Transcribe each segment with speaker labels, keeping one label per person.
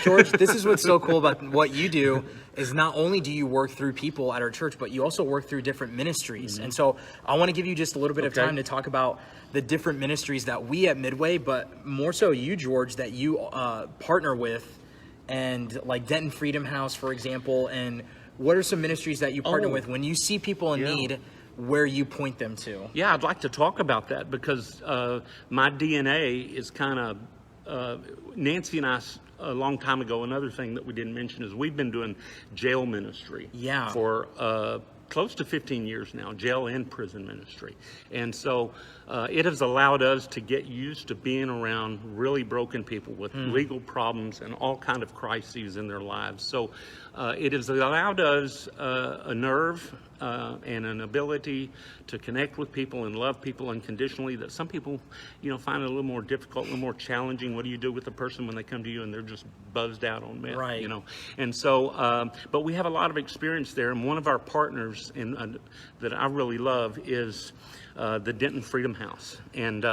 Speaker 1: George, this is what's so cool about what you do is not only do you work through people at our church, but you also work through different ministries. Mm-hmm. And so I want to give you just a little bit of time to talk about the different ministries that we at Midway, but more so you, George, that you partner with, and like Denton Freedom House, for example. And what are some ministries that you partner with when you see people in need, where you point them to?
Speaker 2: Yeah, I'd like to talk about that because my DNA is kind of, Nancy and I, a long time ago, another thing that we didn't mention is we've been doing jail ministry for close to 15 years now, jail and prison ministry. And so it has allowed us to get used to being around really broken people with legal problems and all kind of crises in their lives. So it has allowed us a nerve and an ability to connect with people and love people unconditionally that some people, find it a little more difficult, a little more challenging. What do you do with a person when they come to you and they're just buzzed out on meth, And so, but we have a lot of experience there. And one of our partners that I really love is the Denton Freedom House. And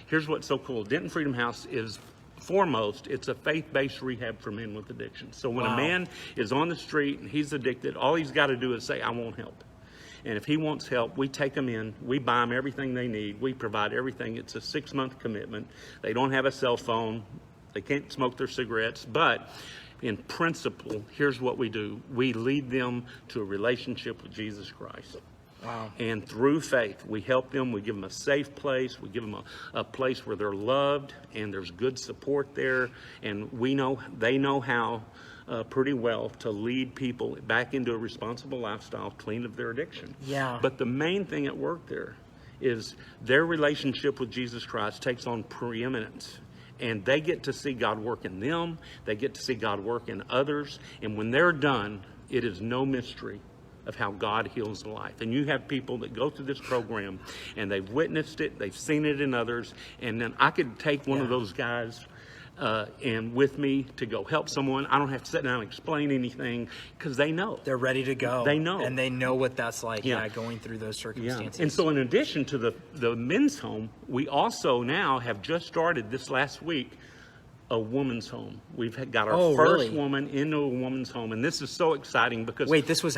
Speaker 2: here's what's so cool. Denton Freedom House is foremost, it's a faith-based rehab for men with addiction. So when a man is on the street and he's addicted, all he's got to do is say, I want help. And if he wants help, we take them in, we buy them everything they need, we provide everything. It's a 6-month commitment. They don't have a cell phone, they can't smoke their cigarettes, but in principle, here's what we do. We lead them to a relationship with Jesus Christ.
Speaker 1: Wow.
Speaker 2: And through faith, we help them, we give them a safe place, we give them a place where they're loved and there's good support there. And they know how pretty well to lead people back into a responsible lifestyle, clean of their addiction.
Speaker 1: Yeah.
Speaker 2: But the main thing at work there is their relationship with Jesus Christ takes on preeminence. And they get to see God work in them, they get to see God work in others. And when they're done, it is no mystery of how God heals life. And you have people that go through this program and they've witnessed it, they've seen it in others, and then I could take one of those guys and with me to go help someone. I don't have to sit down and explain anything because they know.
Speaker 1: They're ready to go.
Speaker 2: They know.
Speaker 1: And they know what that's like, going through those circumstances.
Speaker 2: And so in addition to the men's home, we also now have just started this last week a woman's home. We've got our first woman into a woman's home, and this is so exciting because
Speaker 1: this was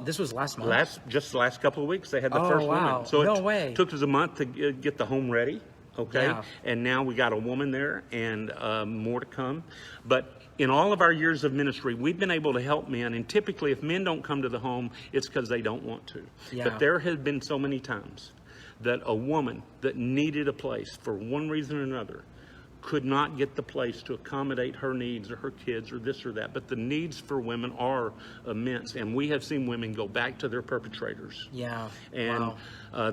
Speaker 1: this was last month.
Speaker 2: Just the last couple of weeks they had the first woman. So it took us a month to get the home ready. And now we got a woman there, and more to come. But in all of our years of ministry, we've been able to help men, and typically if men don't come to the home, it's because they don't want to. But there have been so many times that a woman that needed a place for one reason or another could not get the place to accommodate her needs or her kids or this or that. But the needs for women are immense. And we have seen women go back to their perpetrators.
Speaker 1: Yeah.
Speaker 2: And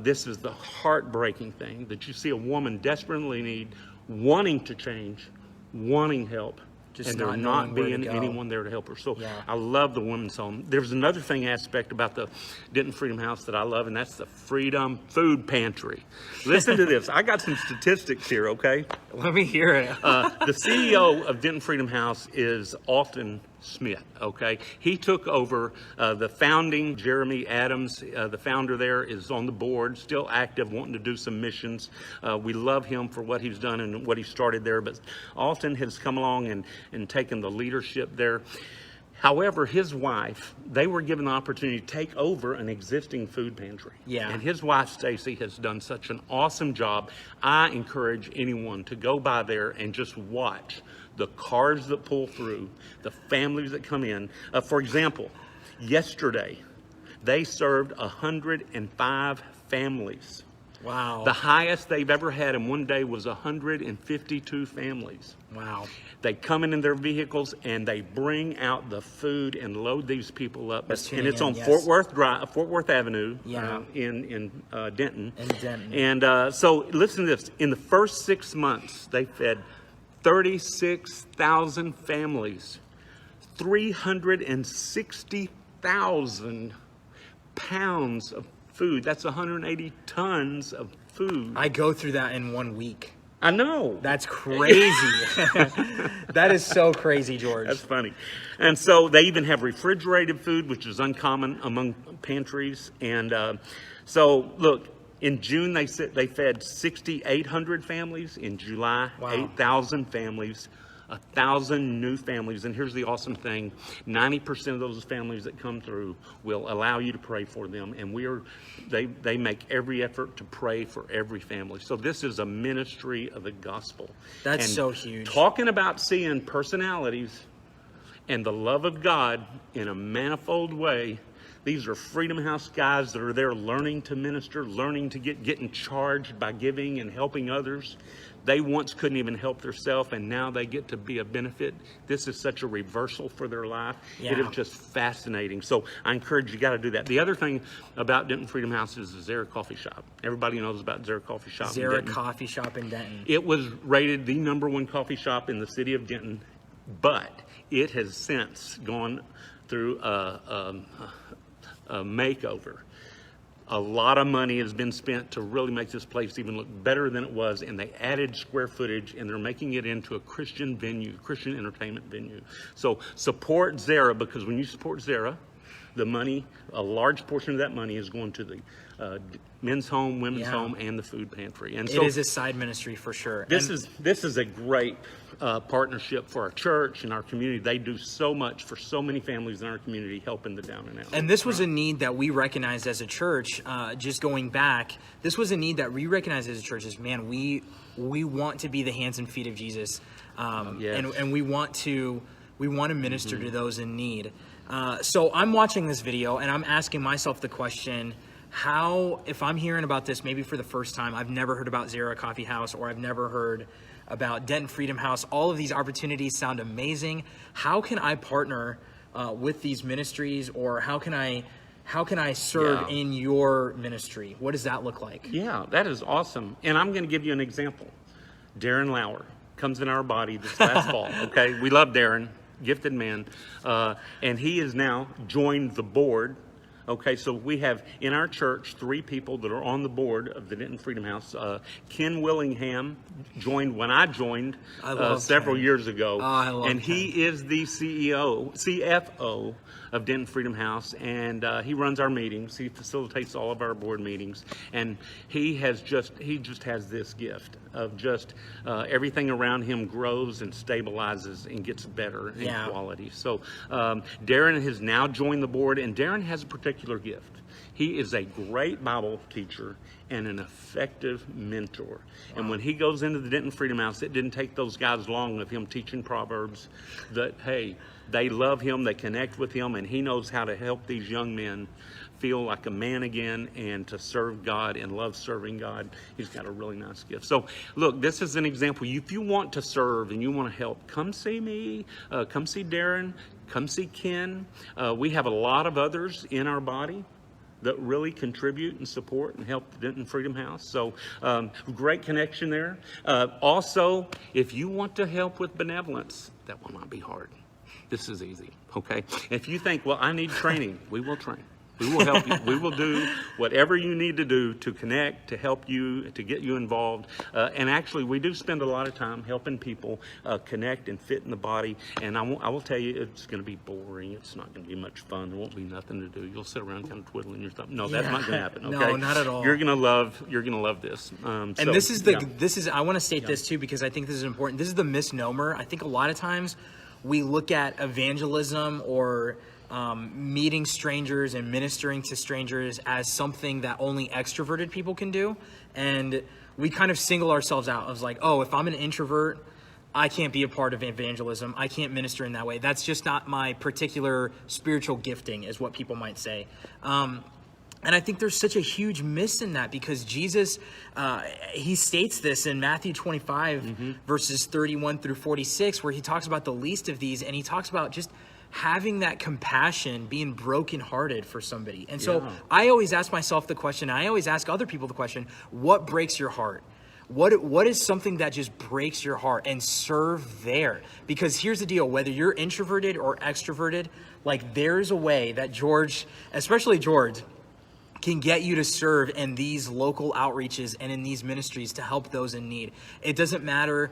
Speaker 2: this is the heartbreaking thing, that you see a woman desperately need, wanting to change, wanting help, and there not being anyone there to help her. So I love the women's home. There's another aspect about the Denton Freedom House that I love, and that's the Freedom Food Pantry. Listen to this. I got some statistics here, okay?
Speaker 1: Let me hear it.
Speaker 2: The CEO of Denton Freedom House is Alton Smith, okay? He took over the founding, Jeremy Adams, the founder there, is on the board, still active, wanting to do some missions. We love him for what he's done and what he started there, but Alton has come along and taken the leadership there. However, his wife, they were given the opportunity to take over an existing food pantry.
Speaker 1: Yeah.
Speaker 2: And his wife, Stacy, has done such an awesome job. I encourage anyone to go by there and just watch the cars that pull through, the families that come in. For example, yesterday, they served 105 families.
Speaker 1: Wow.
Speaker 2: The highest they've ever had in one day was 152 families.
Speaker 1: Wow.
Speaker 2: They come in their vehicles and they bring out the food and load these people up. And it's on Fort Worth Avenue in Denton. And so listen to this. In the first 6 months, they fed 36,000 families, 360,000 pounds of food. That's 180 tons of food.
Speaker 1: I go through that in 1 week.
Speaker 2: I know.
Speaker 1: That's crazy. That is so crazy, George.
Speaker 2: That's funny. And so they even have refrigerated food, which is uncommon among pantries. And so, look, in June, they fed 6,800 families. In July, 8,000 families. 1,000 new families. And here's the awesome thing. 90% of those families that come through will allow you to pray for them. And they make every effort to pray for every family. So this is a ministry of the gospel.
Speaker 1: That's so huge.
Speaker 2: Talking about seeing personalities and the love of God in a manifold way. These are Freedom House guys that are there learning to minister, learning to getting charged by giving and helping others. They once couldn't even help themselves, and now they get to be a benefit. This is such a reversal for their life.
Speaker 1: Yeah.
Speaker 2: It is just fascinating. So I encourage you, got to do that. The other thing about Denton Freedom House is the Zara Coffee Shop. Everybody knows about Zara Coffee Shop.
Speaker 1: Zara Coffee Shop in Denton.
Speaker 2: It was rated the #1 coffee shop in the city of Denton, but it has since gone through a makeover. A lot of money has been spent to really make this place even look better than it was, and they added square footage, and they're making it into a Christian venue, Christian entertainment venue. So support Zara, because when you support Zara, the money, a large portion of that money is going to the men's home, women's home, and the food pantry. And so
Speaker 1: it is a side ministry for sure.
Speaker 2: This is a great partnership for our church and our community. They do so much for so many families in our community, helping the down and out.
Speaker 1: And this was a need that we recognized as a church. Just going back, this was a need that we recognized as a church. Is man, we want to be the hands and feet of Jesus, and we want to minister to those in need. So I'm watching this video and I'm asking myself the question, how, if I'm hearing about this maybe for the first time, I've never heard about Zara Coffee House, or I've never heard about Denton Freedom House. All of these opportunities sound amazing. How can I partner with these ministries, or how can I serve in your ministry? What does that look like?
Speaker 2: Yeah, that is awesome. And I'm going to give you an example. Darren Lauer comes in our body this last fall. Okay, we love Darren, gifted man, and he has now joined the board. Okay, so we have in our church 3 people that are on the board of the Denton Freedom House. Ken Willingham joined when I joined several years ago. And he is the CFO of Denton Freedom House, and he runs our meetings. He facilitates all of our board meetings, and he just has this gift of just everything around him grows and stabilizes and gets better in quality. So Darren has now joined the board, and Darren has a particular gift. He is a great Bible teacher and an effective mentor. Wow. And when he goes into the Denton Freedom House, it didn't take those guys long of him teaching Proverbs that, hey, they love him, they connect with him, and he knows how to help these young men feel like a man again and to serve God and love serving God. He's got a really nice gift. So look, this is an example. If you want to serve and you want to help, come see me, come see Darren, come see Ken. We have a lot of others in our body that really contribute and support and help the Denton Freedom House. So great connection there. Also, if you want to help with benevolence, that will not be hard. This is easy, okay? If you think, well, I need training, we will train. We will help you. We will do whatever you need to do to connect, to help you, to get you involved. And actually, we do spend a lot of time helping people connect and fit in the body. And I will tell you, it's going to be boring. It's not going to be much fun. There won't be nothing to do. You'll sit around kind of twiddling your thumb. No, that's not going to happen. Okay?
Speaker 1: No, not at all.
Speaker 2: You're going to love this.
Speaker 1: And so, this is I want to state this too, because I think this is important. This is the misnomer. I think a lot of times we look at evangelism or meeting strangers and ministering to strangers as something that only extroverted people can do. And we kind of single ourselves out as like, oh, if I'm an introvert, I can't be a part of evangelism. I can't minister in that way. That's just not my particular spiritual gifting, is what people might say. And I think there's such a huge miss in that, because Jesus, he states this in Matthew 25, verses 31 through 46, where he talks about the least of these, and he talks about just having that compassion, being brokenhearted for somebody. And so I always ask myself the question, I always ask other people the question, what breaks your heart? What is something that just breaks your heart? And serve there. Because here's the deal, whether you're introverted or extroverted, like there's a way that George, especially George, can get you to serve in these local outreaches and in these ministries to help those in need. It doesn't matter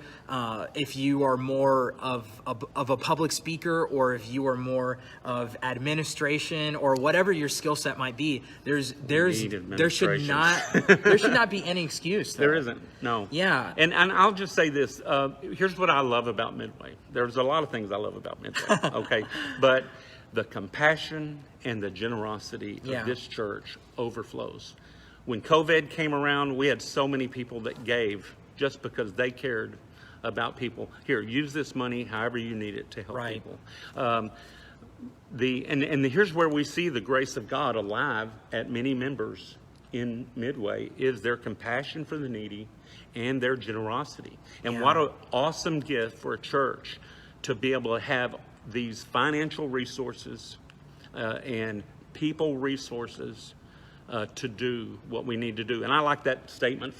Speaker 1: if you are more of a public speaker or if you are more of administration or whatever your skill set might be. There should not be any excuse.
Speaker 2: There isn't. No.
Speaker 1: Yeah.
Speaker 2: And I'll just say this. Here's what I love about Midway. There's a lot of things I love about Midway. Okay, but the compassion and the generosity of this church overflows. When COVID came around, we had so many people that gave just because they cared about people. Here, use this money however you need it to help people. Here's where we see the grace of God alive at many members in Midway is their compassion for the needy and their generosity. And what an awesome gift for a church to be able to have these financial resources and people resources to do what we need to do. And I like that statement,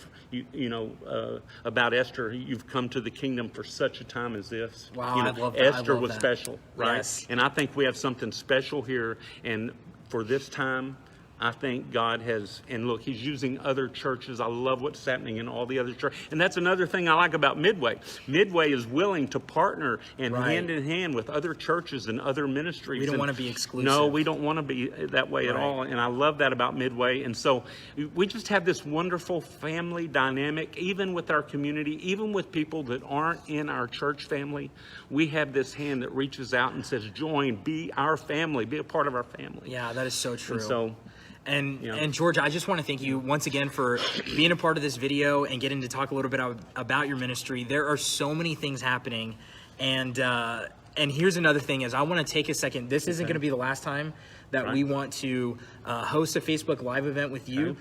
Speaker 2: about Esther. You've come to the kingdom for such a time as this.
Speaker 1: Wow, I love that.
Speaker 2: Esther was special, right?
Speaker 1: Yes.
Speaker 2: And I think we have something special here. And for this time, I think God has, and look, he's using other churches. I love what's happening in all the other churches. And that's another thing I like about Midway. Midway is willing to partner and hand in hand with other churches and other ministries.
Speaker 1: We don't want to be exclusive.
Speaker 2: No, we don't want to be that way at all. And I love that about Midway. And so we just have this wonderful family dynamic, even with our community, even with people that aren't in our church family. We have this hand that reaches out and says, join, be our family, be a part of our family.
Speaker 1: Yeah, that is so true.
Speaker 2: And so,
Speaker 1: and George, I just want to thank you once again for being a part of this video and getting to talk a little bit about your ministry. There are so many things happening, and here's another thing is I want to take a second. This isn't going to be the last time that we want to host a Facebook Live event with you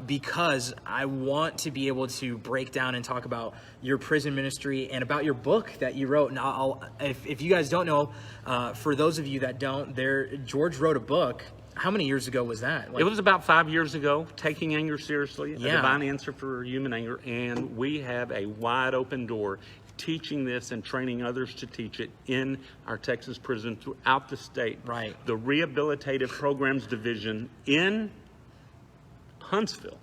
Speaker 1: because I want to be able to break down and talk about your prison ministry and about your book that you wrote. Now, if you guys don't know, for those of you that don't, George wrote a book. How many years ago was that?
Speaker 2: It was about 5 years ago, Taking Anger Seriously, a divine answer for human anger. And we have a wide open door teaching this and training others to teach it in our Texas prison throughout the state.
Speaker 1: Right.
Speaker 2: The Rehabilitative Programs Division in Huntsville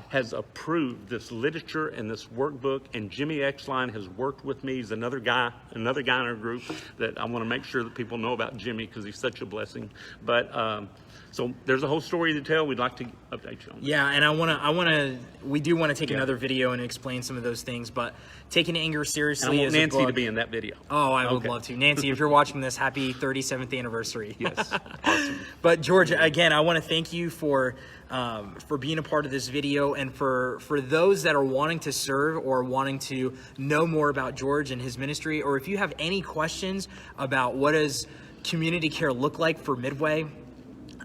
Speaker 2: has approved this literature and this workbook, and Jimmy Exline has worked with me. He's another guy in our group that I want to make sure that people know about Jimmy because he's such a blessing. But so there's a whole story to tell. We'd like to update you on that.
Speaker 1: Yeah, and we do want to take another video and explain some of those things, but Taking Anger Seriously
Speaker 2: and I want
Speaker 1: is
Speaker 2: Nancy
Speaker 1: a book.
Speaker 2: to be in that video.
Speaker 1: Oh, I would love to. Nancy, if you're watching this, happy 37th anniversary.
Speaker 2: Yes, awesome.
Speaker 1: But George, again, I want to thank you for being a part of this video, and for those that are wanting to serve or wanting to know more about George and his ministry, or if you have any questions about what does community care look like for Midway,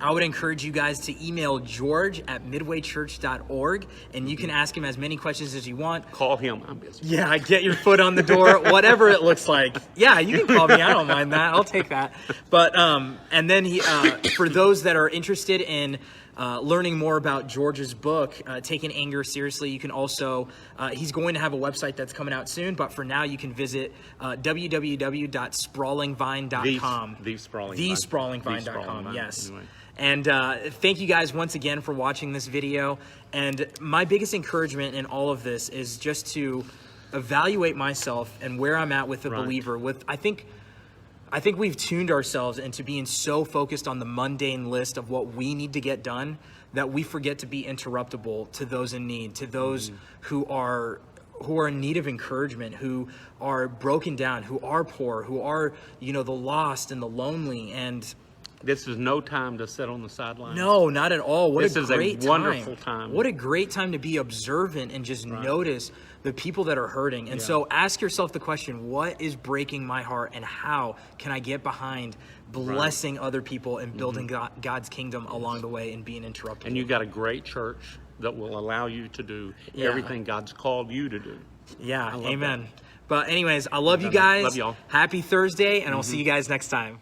Speaker 1: I would encourage you guys to email george@midwaychurch.org, and you can ask him as many questions as you want.
Speaker 2: Call him. I'm busy.
Speaker 1: Yeah, get your foot on the door, whatever it looks like. Yeah, you can call me. I don't mind that. I'll take that. But and then for those that are interested in learning more about George's book, Taking Anger Seriously, you can also, he's going to have a website that's coming out soon, but for now you can visit www.sprawlingvine.com. TheSprawlingVine.com, yes. Anyway. And thank you guys once again for watching this video. And my biggest encouragement in all of this is just to evaluate myself and where I'm at with the believer. I think we've tuned ourselves into being so focused on the mundane list of what we need to get done that we forget to be interruptible to those in need, to those who are in need of encouragement, who are broken down, who are poor, who are, the lost and the lonely. And
Speaker 2: this is no time to sit on the sidelines.
Speaker 1: No, not at all.
Speaker 2: This is a wonderful time.
Speaker 1: What a great time to be observant and just notice the people that are hurting. And so ask yourself the question, what is breaking my heart, and how can I get behind blessing other people and building God's kingdom along the way and being interruptible? And
Speaker 2: you got a great church that will allow you to do everything God's called you to do.
Speaker 1: Yeah, amen. That. But anyways, I love you guys.
Speaker 2: Love y'all.
Speaker 1: Happy Thursday, and I'll see you guys next time.